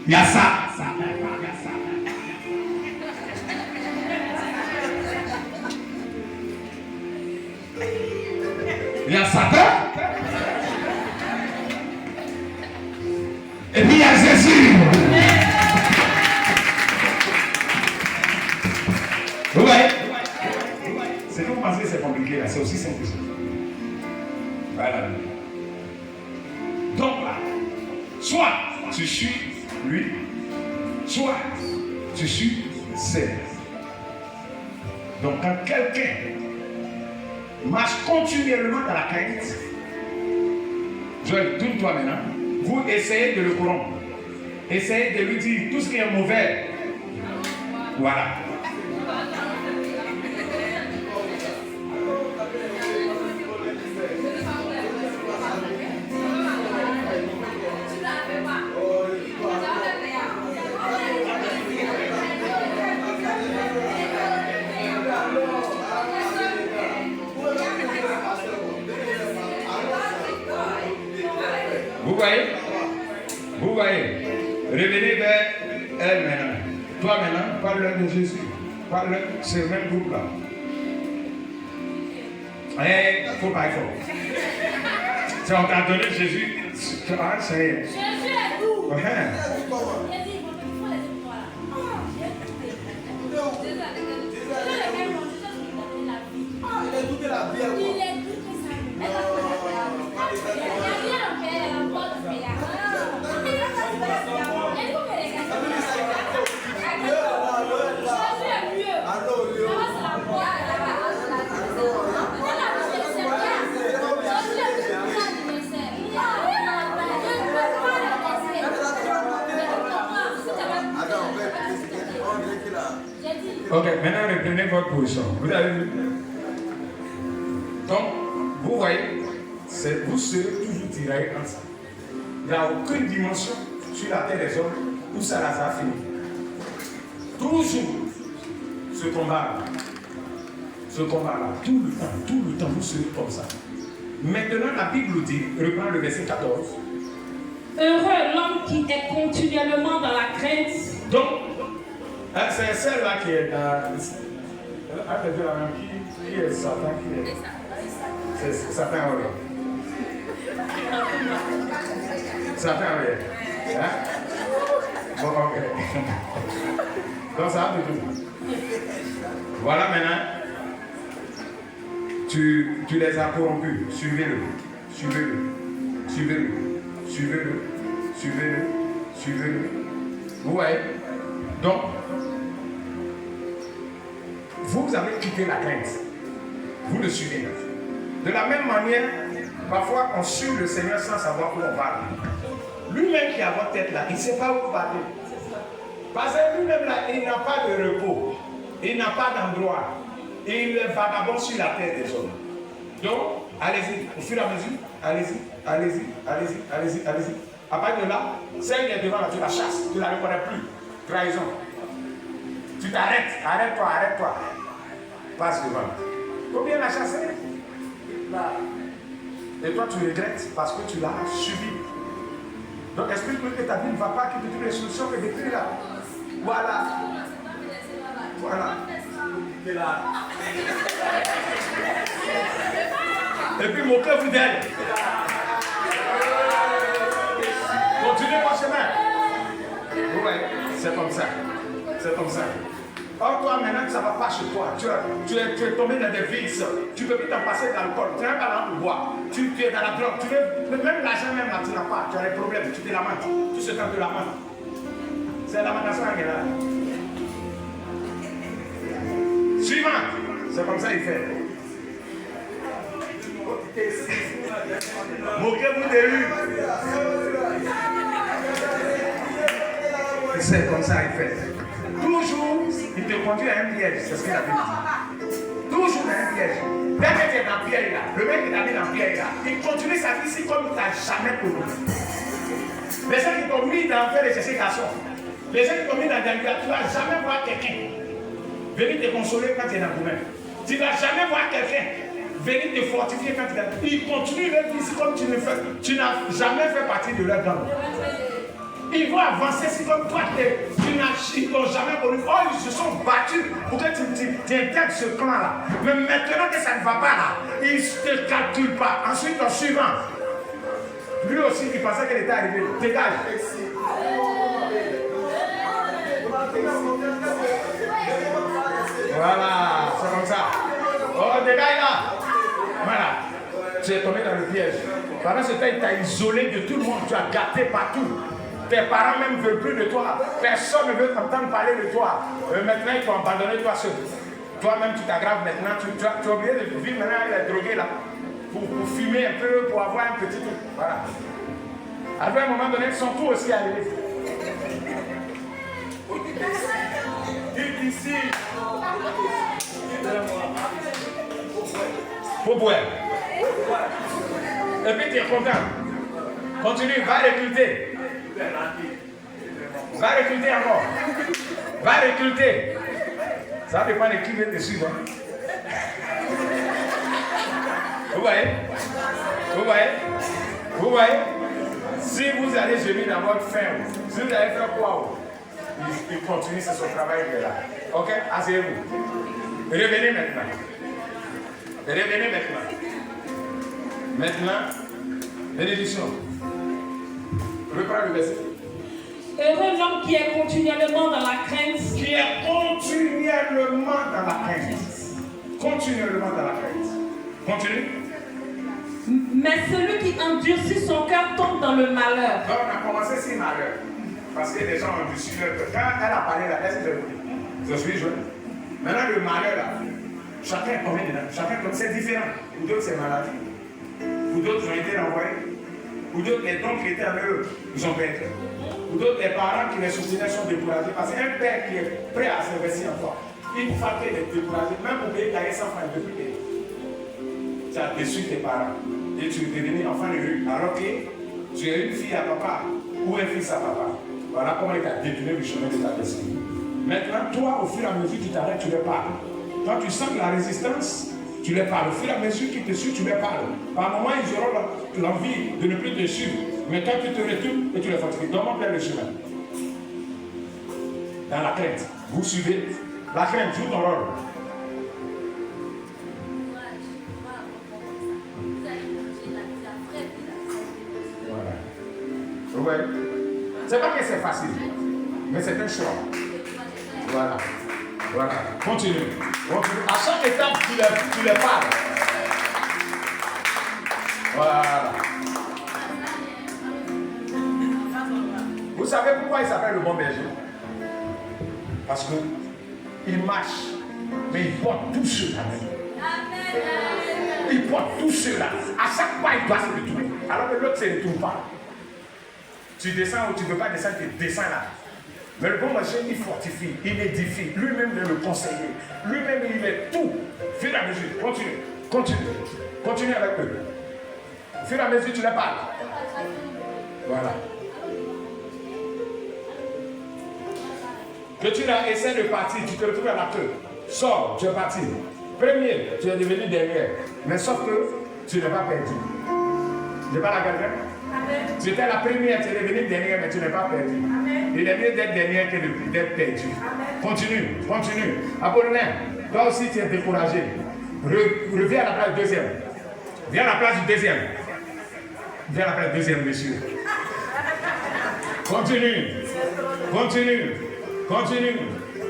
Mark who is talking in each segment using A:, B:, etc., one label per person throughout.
A: Il y a ça. Il y a Satan. Et puis il y a Jésus. Vous voyez? C'est que vous pensez que c'est compliqué là, c'est aussi simple que ça. Voilà. Donc là, soit tu suis lui, soit tu suis celle. Donc quand quelqu'un marche continuellement dans la crainte, Joël, tourne-toi maintenant. Vous essayez de le corrompre. Essayez de lui dire tout ce qui est mauvais. Voilà. Vous voyez, revenez vers elle maintenant. Toi maintenant, parle-leur de Jésus. Parle-leur de ce même groupe-là. Il faut pas fort. Si on t'a donné Jésus, ah, c'est... Jésus est tout. Ok, maintenant reprenez votre position. Vous avez vu? Donc, vous voyez, vous serez toujours tirés ensemble. Il n'y a aucune dimension sur la terre des hommes où ça a fini. Toujours ce combat-là, tout le temps, vous serez comme ça. Maintenant, la Bible dit, reprends le verset 14.
B: Heureux l'homme qui est continuellement dans la crainte.
A: Donc, c'est celle-là qui est dans... Qui est Satan? C'est Satan, oui. Satan, oui. Hein? Bon, ok. Donc, ça va tout. Voilà maintenant. Tu les as corrompus. Suivez-le. Vous voyez? Donc, vous avez quitté la crainte. Vous le suivez. De la même manière, parfois on suit le Seigneur sans savoir où on va. Lui-même qui a votre tête là, il ne sait pas où parler. Parce que lui-même là, il n'a pas de repos. Il n'a pas d'endroit. Et il est vagabond sur la terre des hommes. Donc, allez-y, au fur et à mesure, allez-y. À partir de là, celle qui est devant là, tu la chasses, tu ne la reconnais plus. Trahison. Tu t'arrêtes, arrête-toi. Passe devant. Faut bien la chasser. Là. Et toi, tu regrettes parce que tu l'as subi. Donc, explique-lui que ta vie ne va pas, qu'il te trouve les solutions que décrit là. Voilà. Et puis, moquez-vous d'elle. Continuez votre chemin. Vous voyez, c'est comme ça. Or, toi, maintenant que ça ne va pas chez toi, tu es tombé dans des vices, tu ne peux plus t'en passer d'alcool, tu n'as pas l'argent pour boire, tu es dans la drogue, même l'argent même là, tu n'as pas, tu as des problèmes, tu te lamentes, tout ce temps tu lamentes. C'est la lamentation qui est là. Suivant, c'est comme ça qu'il fait. Moquez-vous de lui. C'est comme ça qu'il fait. Toujours, il te conduit à un piège, c'est ce qu'il a dit. Toujours à un piège. Dès que tu es dans le piège là, le mec qui t'a mis dans le piège là, il continue sa vie ici comme il t'a jamais connu. Les gens qui t'ont mis dans l'enfer de chercher garçon, les gens qui t'ont mis dans le piège, tu ne vas jamais voir quelqu'un venir te consoler quand tu es dans le problème. Tu ne vas jamais voir quelqu'un venir te fortifier quand tu es dans le problème. Ils continuent leur vie ici comme tu n'as jamais fait partie de leur gang. Ils vont avancer si comme toi, ils n'ont jamais connu. Oh, ils se sont battus pour que tu intègres ce clan-là. Mais maintenant que ça ne va pas là, ils ne te calculent pas. Ensuite, en suivant, lui aussi, il pensait qu'elle était arrivée. Dégage. Voilà, c'est comme ça. Oh, dégage là. Voilà. Tu es tombé dans le piège. Pendant ce temps, il t'a isolé de tout le monde. Tu as gâté partout. Tes parents même ne veulent plus de toi. Personne ne veut t'entendre parler de toi. Maintenant, il faut abandonner toi seul. Toi-même, tu t'aggraves maintenant. Tu as oublié de vivre maintenant avec les drogués là. Pour fumer un peu, pour avoir un petit truc. Voilà. À un moment donné, ils sont tous aussi arrivés. Ici. Pour boire. Et puis tu es content. Continue, va recruter. Va recruter encore. Va recruter. Ça dépend de qui vient te suivre. Vous voyez? Vous voyez? Vous voyez? Si vous allez gemer dans votre ferme, si vous allez faire quoi? Il continue, c'est son travail de là. Ok? Asseyez-vous. Revenez maintenant. Revenez maintenant. Maintenant, bénédiction. Reprends le verset.
B: Heureux l'homme qui est continuellement dans la crainte.
A: Qui est continuellement dans la crainte. Continuellement dans la crainte. Continue.
B: Mais celui qui endurcit son cœur tombe dans le malheur.
A: Donc on a commencé si malheur. Parce que les gens ont endurci leur cœur. Quand elle a parlé là, est-ce que je suis jeune? Maintenant le malheur là, chacun est tombé dedans. Chacun comme c'est différent. Pour d'autres c'est maladie. Pour d'autres ont été renvoyés. Pour d'autres les dons qui étaient en eux, ils ont perdu. Pour d'autres les parents qui les soutenaient sont découragés. Parce qu'un père qui est prêt à s'investir en toi, une fois qu'il est découragé, même pour payer ta 100 francs, il ne peut plus payer. Tu as déçu tes parents. Et tu es devenu enfant de rue. Alors que tu es une fille à papa ou un fils à papa. Voilà comment il t'a détourné du chemin de ta destinée. Maintenant, toi, au fur et à mesure que tu t'arrêtes, tu leur parles. Quand tu sens la résistance, tu leur parles. Au fur et à mesure qu'ils te suivent, tu leur parles. Par moments, ils auront l'envie de ne plus te suivre. Mais quand tu te retournes et tu les fatigues, comment faire le chemin? Dans la crainte. Vous suivez. La crainte joue ton rôle. Ouais. C'est pas que c'est facile, mais c'est un choix. Voilà. Voilà. Continue. Continue. À chaque étape, tu les parles. Voilà. Vous savez pourquoi il s'appelle le bon berger? Parce qu'il marche, mais il porte tout cela. Il porte tout cela. À chaque pas, il doit se retourner. Alors que l'autre ne se retourne pas. Tu descends ou tu ne veux pas descendre, tu descends là. Mais le bon berger, il fortifie, il édifie, lui-même il est le conseiller, lui-même il est tout. Fur et à mesure, continue, continue, continue avec eux. Fur et à mesure, tu les parles. Voilà. Que tu essaies de partir, tu te retrouves à la queue. Sors, tu es parti. Premier, tu es devenu dernier. Mais sauf que tu n'es pas perdu. Tu n'es pas la quelqu'un? Tu étais la première, tu es devenue dernière, mais tu n'es pas perdu. Il est mieux d'être dernière que d'être perdu. Continue, continue. Apollinaire, toi aussi tu es découragé. Reviens à la place du deuxième. Viens à la place du deuxième. Viens à la place du deuxième, monsieur. Continue, continue, continue,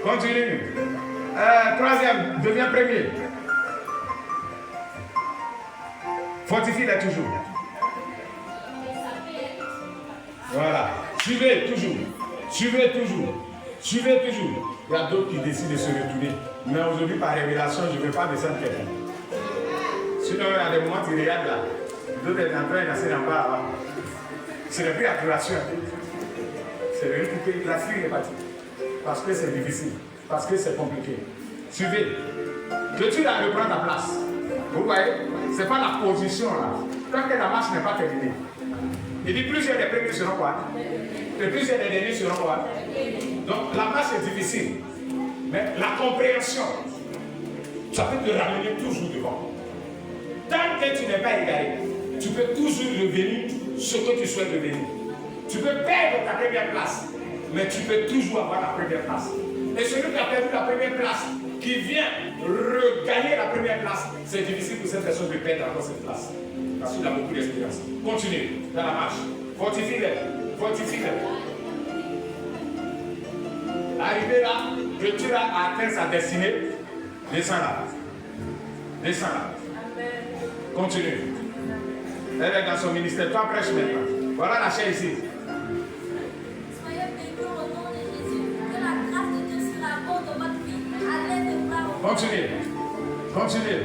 A: continue. Troisième, deviens premier. Fortifie-les toujours. Voilà. Suivez toujours. Suivez toujours. Suivez toujours. Il y a d'autres qui décident de se retourner. Mais aujourd'hui, par révélation, je ne vais pas descendre quelqu'un. Sinon, il y a des moments, tu regardes là. D'autres sont en train de danser en bas là-bas. Ce n'est plus adoration. C'est le poupée. La fille est partie. Parce que c'est difficile. Parce que c'est compliqué. Suivez. Que tu la reprends ta place. Vous voyez? Ce n'est pas la position là. Tant que la marche n'est pas terminée. Il dit plusieurs des premiers seront quoi? Et plusieurs des derniers seront quoi? Donc la marche est difficile. Mais la compréhension, ça peut te ramener toujours devant. Tant que tu n'es pas égaré, tu peux toujours devenir ce que tu souhaites devenir. Tu peux perdre ta première place, mais tu peux toujours avoir la première place. Et celui qui a perdu la première place, qui vient regagner la première place, c'est difficile pour cette personne de perdre encore cette place. Parce qu'il a beaucoup d'expérience. Continue dans la marche. Fortifie-les. Fortifie-les. Arrivé là, que tu as atteint sa destinée, descends là. Descends là. Continue. Elle est dans son ministère. Toi, prêche maintenant. Voilà la chair ici.
C: Soyez bénis au nom de Jésus. Que la grâce de Dieu sera bonne dans votre vie. Allez de voir.
A: Continuez. Continuez.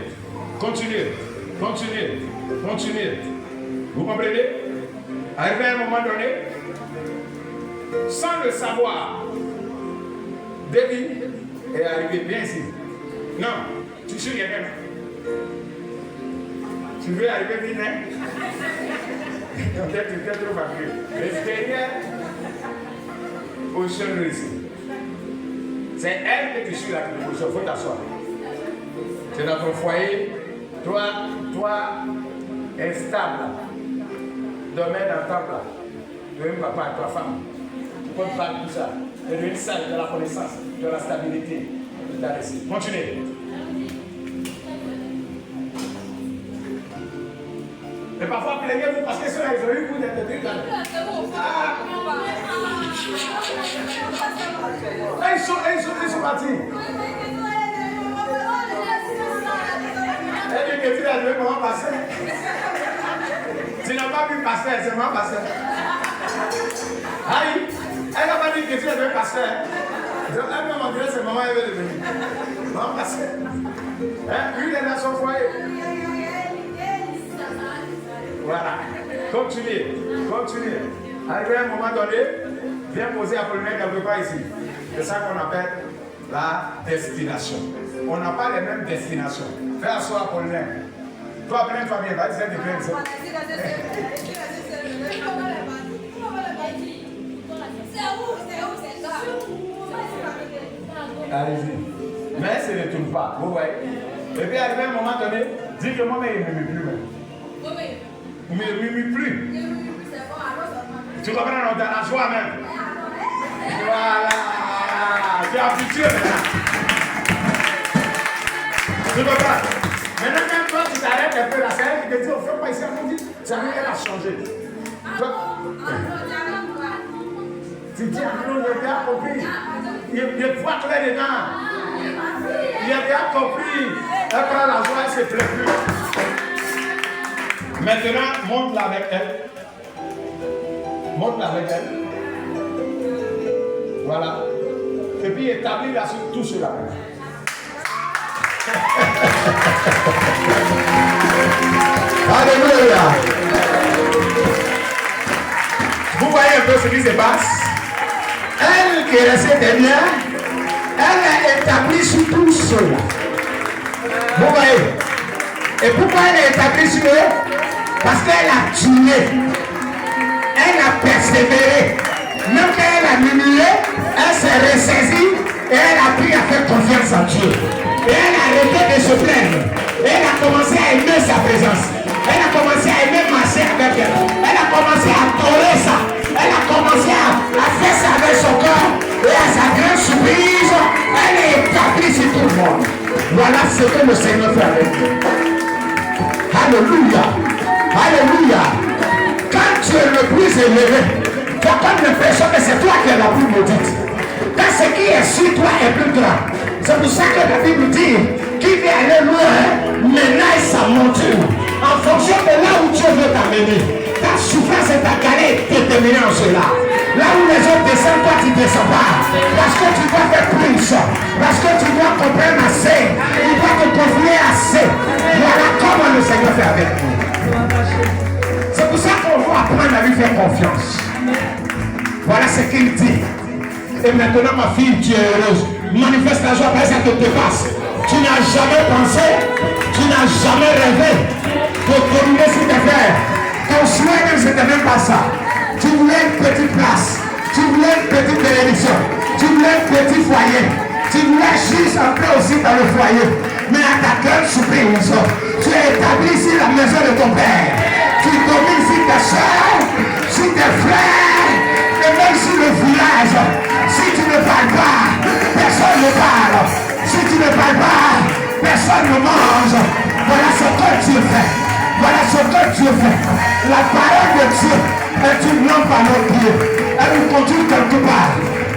A: Continuez. Continuez. Continuez. Vous comprenez? Arrivé à un moment donné, sans le savoir, David est arrivé bien ici. Non, tu suis quelqu'un. Tu veux arriver vite, hein? Peut-être trop fatigué. L'extérieur, position ici. C'est elle que tu suis là, qui te positionne. Il faut t'asseoir. C'est dans ton foyer. Toi, instable. Dormais dans le temple là. Devenu papa et ta femme. Tu peux te battre tout ça. Tu es devenu sage de la connaissance, de la stabilité. Continuez. Et parfois, plaignez-vous parce que ceux-là, ils ont eu vous d'être trucs là. Ils sont partis. Elle dit que tu as vu comment passer. Tu n'as pas vu passer, c'est comment passer. Aïe, elle n'a pas dit que tu as vu passer. Elle m'a montré c'est maman, elle veut devenir. Comment passer. Lui, il est dans son foyer. Voilà. Continuez. Continuez. Arrivé à un moment donné, viens poser Apollinaire quelque part ici. C'est ça qu'on appelle la destination. On n'a pas les mêmes destinations. Fais asseoir Apollinaire. Toi, plains-toi bien. Vas-y, c'est de plaindre. Allez-y. Mais ça ne tourne pas. Vous voyez. Et puis arrivé à un moment donné, dis que moi, il ne m'aime plus même. Il ne m'aime plus. Tu comprends dans la joie même. Voilà. Tu es habitué maintenant. Tu comprends? Maintenant, même toi, tu t'arrêtes un peu là. C'est elle qui te dit, on ne fait pas ici. On dit, ça rien à changer. Tu dis, ah non, il a compris. Il voit clair dedans. Il a bien compris. Elle prend la joie, elle ne se plaît plus. Maintenant, monte-la avec elle. Monte-la avec elle. Voilà. Et puis établis-la sur tout cela. Alléluia. Vous voyez un peu ce qui se passe. Elle qui est restée dernière, elle est établie sur tout cela. Vous voyez. Et pourquoi elle est établie sur eux? Parce qu'elle a tué. Elle a persévéré. Même quand elle a diminué, elle s'est ressaisie et elle a appris à faire confiance en Dieu. Et elle a arrêté de se plaindre. Et elle a commencé à aimer sa présence. Elle a commencé à aimer marcher avec elle. Elle a commencé à adorer ça. Elle a commencé à faire ça avec son cœur. Et à sa grande surprise, elle est établie sur tout le monde. Voilà ce que le Seigneur fait avec nous. Alléluia. Alléluia. Quand tu es le plus élevé, tu as comme l'impression que c'est toi qui es la plus maudite. Quand ce qui est sur toi est plus grand. C'est pour ça que la Bible dit, qui veut aller loin, ménage sa monture. En fonction de là où Dieu veut t'amener. Ta souffrance et ta galère est déterminée en cela. Là où les autres descendent, toi tu ne descends pas. Parce que tu dois faire plus. Parce que tu dois comprendre assez. Tu dois te confier assez. Voilà comment le Seigneur fait avec nous. C'est pour ça qu'on doit apprendre à lui faire confiance. Voilà ce qu'il dit. Et maintenant ma fille, tu es heureuse. Manifeste la joie, parce que te passe. Tu n'as jamais pensé, tu n'as jamais rêvé de dominer sur tes frères. Ton souhait même, c'était même pas ça. Tu voulais une petite place. Tu voulais une petite bénédiction. Tu voulais un petit foyer. Tu voulais juste entrer aussi dans le foyer. Mais à ta grande surprise, tu es établi sur la maison de ton père. Tu domines sur tes soeurs, sur tes frères. Dieu fait. La parole de Dieu est une lampe à nos pieds. Elle nous conduit quelque part.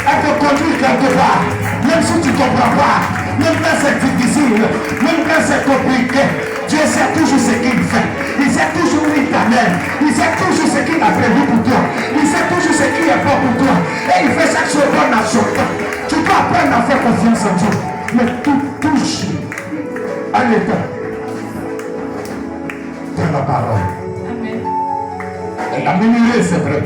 A: Elle te conduit quelque part. Même si tu ne comprends pas, même quand c'est difficile, même quand c'est compliqué, Dieu sait toujours ce qu'il fait. Il sait toujours où il t'amène. Il sait toujours ce qu'il a prévu pour toi. Il sait toujours ce qui est bon pour toi. Et il fait chaque chose bonne à son temps. Tu dois apprendre à faire confiance en Dieu. Mais tout touche à l'état de la parole.
B: Amen.
A: Et la murmurée, c'est vrai.